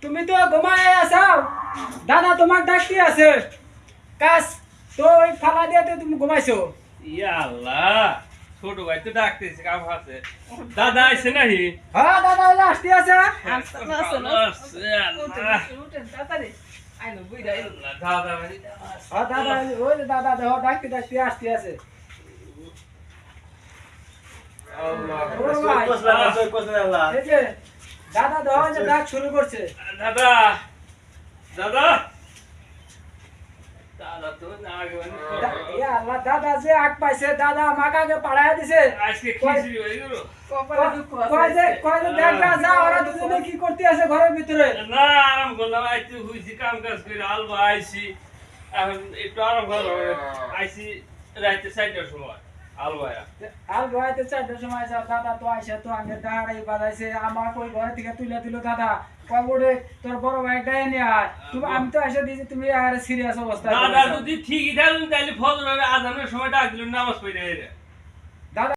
তুমি তো ঘুমায় আছাও দাদা তোমার ডাকতে আছে কাজ তো ওই ফালা দিয়ে তো তুমি ঘুমাইছো ইয়া আল্লাহ ছোট ভাই তো ডাকতেছে কাম আছে দাদা আইছে নাহি হ্যাঁ দাদা ওই যে আসতে আছে দাদা ভাই হ্যাঁ দাদা ওই যে দাদা দেখো ডাকতে ডাকতে আসতে আছে বড় ভাই, এই যে দাদা দেখো যে ডাক শুরু করছে দাদা দাদা দাদা তো না আগে ইয়া আল্লাহ দাদা যে আগ পাইছে দাদা আমাকে আগে পাড়ায় দিছে আজকে খিচুড়ি হয়ে গেল কয় যে দেখা যা ওরা দুজনে কি করতে আছে ঘরের ভিতরে না আরাম করলাম আইতে হইছি কাম কাজ করে আলবা আইছি এখন একটু আরাম করলাম আইছি রাইতে 4টার সময় আলবায়া আর ঘরেতে 4টার সময় যাও দাদা তো আইসা তো আগে দাঁড়াই বাজাইছে আমার কই ঘরে থেকে তুলে দিল দাদা কয় বড়ে তোর বড় ভাই গায়ে নিয়ে আয় তুমি আমি তো এসে দিয়েছি তুমি আর সিরিয়াস অবস্থা দাদা যদি ঠিকই থাকুন তাহলে ফজরের আজানের সময় ডাক দিল নামাজ পড়ে